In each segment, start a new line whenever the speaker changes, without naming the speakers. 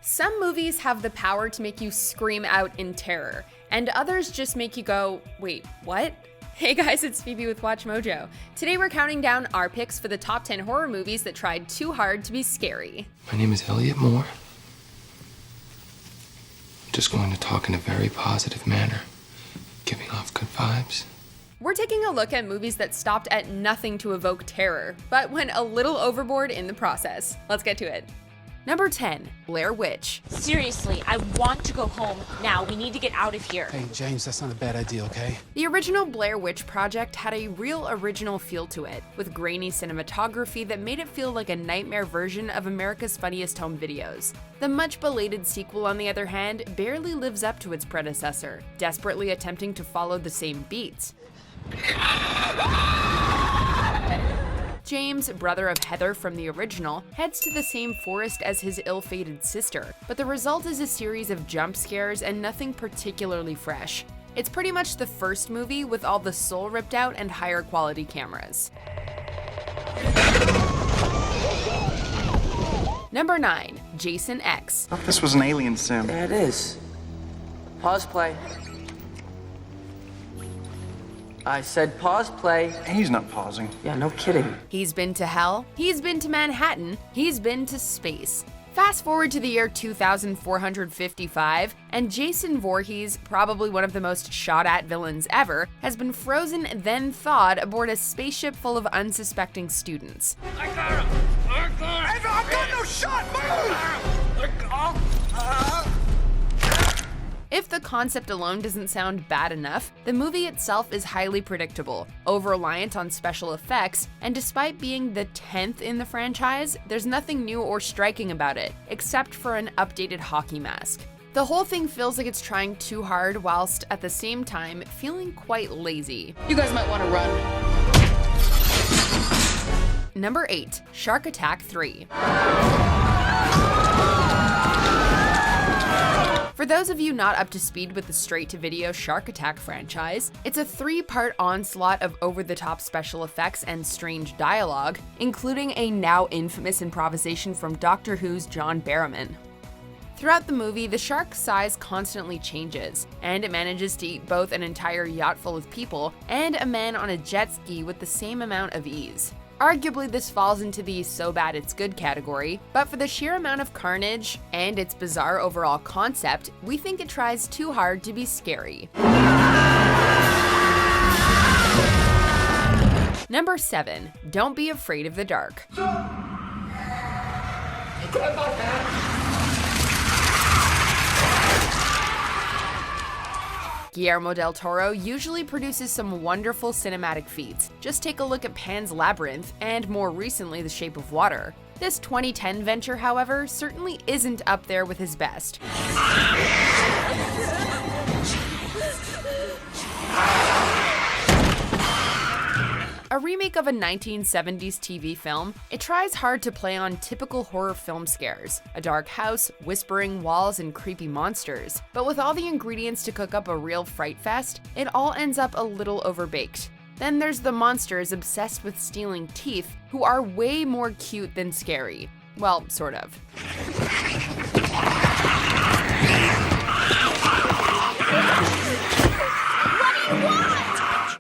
Some movies have the power to make you scream out in terror, and others just make you go, wait, what? Hey guys, it's Phoebe with WatchMojo. Today we're counting down our picks for the top 10 horror movies that tried too hard to be scary.
My name is Elliot Moore. I'm just going to talk in a very positive manner, giving off good vibes.
We're taking a look at movies that stopped at nothing to evoke terror, but went a little overboard in the process. Let's get to it. Number 10, Blair Witch.
Seriously, I want to go home now. We need to get out of here.
Hey, James, that's not a bad idea, okay?
The original Blair Witch Project had a real original feel to it, with grainy cinematography that made it feel like a nightmare version of America's Funniest Home Videos. The much belated sequel, on the other hand, barely lives up to its predecessor, desperately attempting to follow the same beats. James, brother of Heather from the original, heads to the same forest as his ill-fated sister, but the result is a series of jump scares and nothing particularly fresh. It's pretty much the first movie with all the soul ripped out and higher quality cameras. Number 9, Jason X.
I thought this was an alien sim.
Yeah, it is. Pause play. I said pause play.
He's not pausing.
Yeah, no kidding.
He's been to hell, he's been to Manhattan, he's been to space. Fast forward to the year 2455, and Jason Voorhees, probably one of the most shot-at villains ever, has been frozen then thawed aboard a spaceship full of unsuspecting students.
I got him! I've got no shot!
If the concept alone doesn't sound bad enough, the movie itself is highly predictable, over-reliant on special effects, and despite being the 10th in the franchise, there's nothing new or striking about it, except for an updated hockey mask. The whole thing feels like it's trying too hard whilst, at the same time, feeling quite lazy.
You guys might want to run.
Number 8, Shark Attack 3. For those of you not up to speed with the straight-to-video Shark Attack franchise, it's a 3-part onslaught of over-the-top special effects and strange dialogue, including a now infamous improvisation from Doctor Who's John Barrowman. Throughout the movie, the shark's size constantly changes, and it manages to eat both an entire yacht full of people and a man on a jet ski with the same amount of ease. Arguably, this falls into the so bad it's good category, but for the sheer amount of carnage and its bizarre overall concept, we think it tries too hard to be scary. Number 7, Don't Be Afraid of the Dark. Guillermo del Toro usually produces some wonderful cinematic feats. Just take a look at Pan's Labyrinth, and more recently The Shape of Water. This 2010 venture, however, certainly isn't up there with his best. A remake of a 1970s TV film, it tries hard to play on typical horror film scares, a dark house, whispering walls, and creepy monsters. But with all the ingredients to cook up a real fright fest, it all ends up a little overbaked. Then there's the monsters obsessed with stealing teeth, who are way more cute than scary. Well, sort of.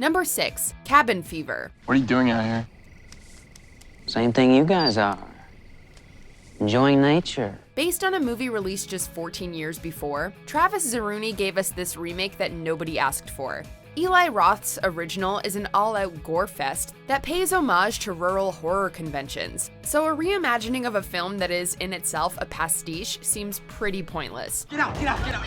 Number 6, Cabin Fever.
What are you doing out here?
Same thing you guys are. Enjoying nature.
Based on a movie released just 14 years before, Travis Zaruni gave us this remake that nobody asked for. Eli Roth's original is an all-out gore fest that pays homage to rural horror conventions, so a reimagining of a film that is in itself a pastiche seems pretty pointless.
Get out!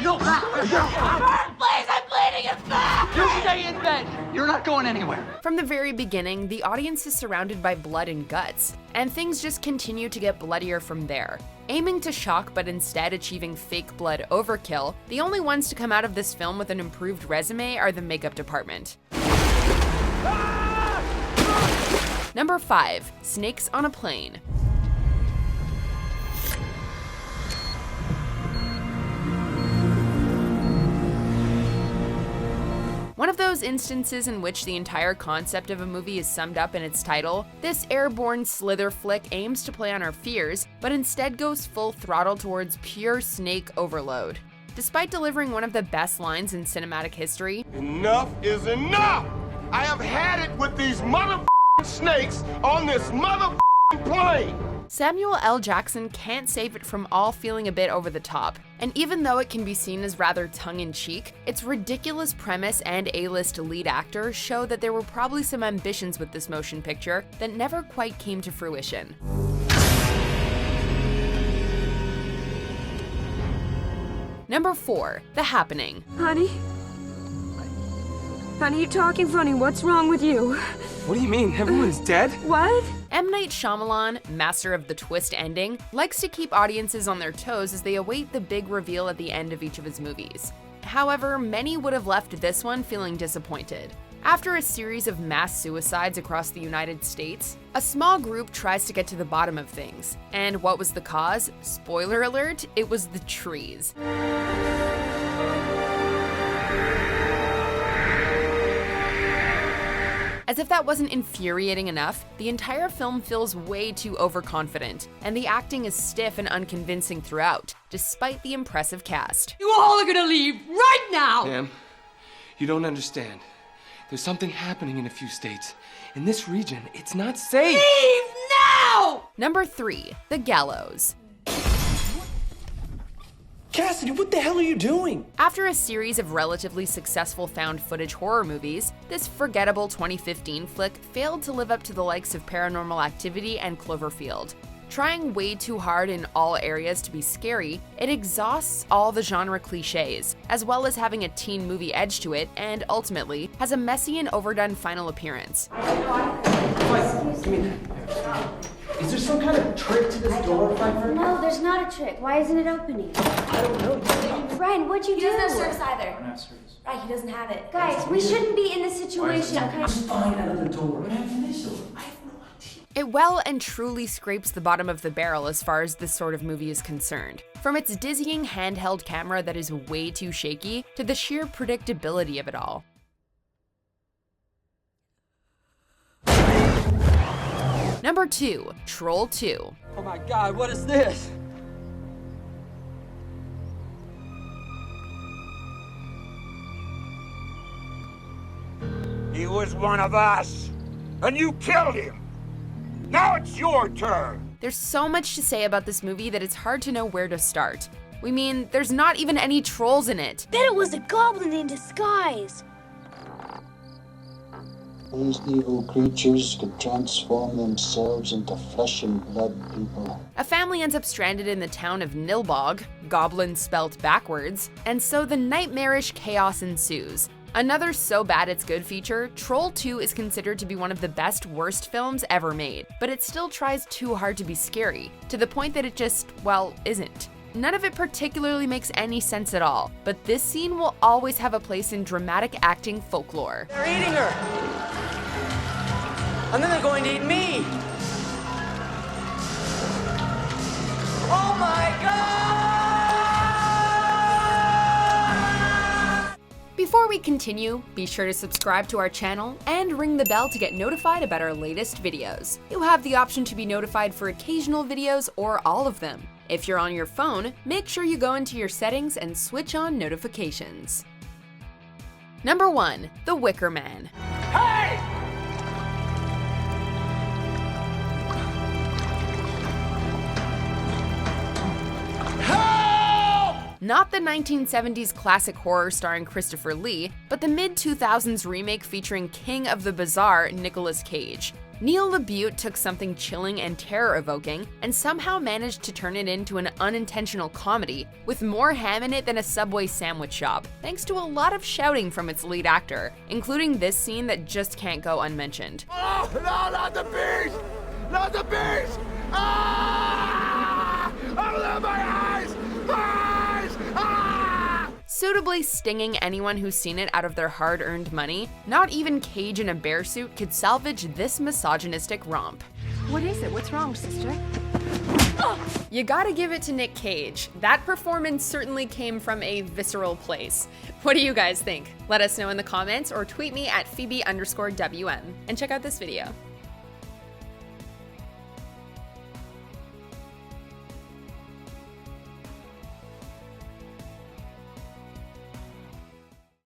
No! Please, I'm bleeding in bed! You stay in bed! You're not going anywhere!
From the very beginning, the audience is surrounded by blood and guts, and things just continue to get bloodier from there. Aiming to shock but instead achieving fake blood overkill, the only ones to come out of this film with an improved resume are the makeup department. Number 5, Snakes on a Plane. One of of those instances in which the entire concept of a movie is summed up in its title, this airborne slither flick aims to play on our fears, but instead goes full throttle towards pure snake overload. Despite delivering one of the best lines in cinematic history,
"Enough is enough! I have had it with these snakes on this plane!"
Samuel L. Jackson can't save it from all feeling a bit over the top, and even though it can be seen as rather tongue-in-cheek, its ridiculous premise and A-list lead actor show that there were probably some ambitions with this motion picture that never quite came to fruition. Number 4, The Happening.
Honey? Honey, you're talking funny. What's wrong with you?
What do you mean? Everyone's dead?
What?
M. Night Shyamalan, master of the twist ending, likes to keep audiences on their toes as they await the big reveal at the end of each of his movies. However, many would have left this one feeling disappointed. After a series of mass suicides across the United States, a small group tries to get to the bottom of things. And what was the cause? Spoiler alert, it was the trees. As if that wasn't infuriating enough, the entire film feels way too overconfident, and the acting is stiff and unconvincing throughout, despite the impressive cast.
You all are gonna leave right now!
Ma'am, you don't understand. There's something happening in a few states. In this region, it's not safe.
Leave now!
Number 3, The Gallows.
Cassidy, what the hell are you doing?
After a series of relatively successful found footage horror movies, this forgettable 2015 flick failed to live up to the likes of Paranormal Activity and Cloverfield. Trying way too hard in all areas to be scary, it exhausts all the genre cliches, as well as having a teen movie edge to it, and ultimately has a messy and overdone final appearance.
Is there some kind of trick to this door, Pfeiffer?
No, there's not a trick. Why isn't it opening?
I don't know.
Ryan, what'd you do?
He doesn't have service either.
I don't have service.
Right, he doesn't have it.
Guys, we shouldn't be in this situation, okay?
Just find out of the door. What happened to this door? I have no idea.
It well and truly scrapes the bottom of the barrel as far as this sort of movie is concerned. From its dizzying handheld camera that is way too shaky, to the sheer predictability of it all. Number 2, Troll 2.
Oh my god, what is this?
He was one of us, and you killed him. Now it's your turn.
There's so much to say about this movie that it's hard to know where to start. We mean, there's not even any trolls in it.
Bet it was a goblin in disguise.
These evil creatures could transform themselves into flesh and blood people.
A family ends up stranded in the town of Nilbog, goblin spelt backwards, and so the nightmarish chaos ensues. Another so bad it's good feature, Troll 2 is considered to be one of the best worst films ever made, but it still tries too hard to be scary, to the point that it just, well, isn't. None of it particularly makes any sense at all, but this scene will always have a place in dramatic acting folklore.
They're eating her! And then they're going to eat me! Oh my god!
Before we continue, be sure to subscribe to our channel and ring the bell to get notified about our latest videos. You have the option to be notified for occasional videos or all of them. If you're on your phone, make sure you go into your settings and switch on notifications. Number 1, The Wicker Man.
Hey!
Not the 1970s classic horror starring Christopher Lee, but the mid-2000s remake featuring King of the Bazaar, Nicolas Cage. Neil LaBute took something chilling and terror-evoking and somehow managed to turn it into an unintentional comedy with more ham in it than a Subway sandwich shop, thanks to a lot of shouting from its lead actor, including this scene that just can't go unmentioned.
Oh, no, not the beast! Not the beast! Ah! Open my eyes! Eyes! Ah!
Suitably stinging anyone who's seen it out of their hard-earned money, not even Cage in a bear suit could salvage this misogynistic romp.
What is it? What's wrong, sister?
You gotta give it to Nick Cage. That performance certainly came from a visceral place. What do you guys think? Let us know in the comments or tweet me at Phoebe_WM. And check out this video.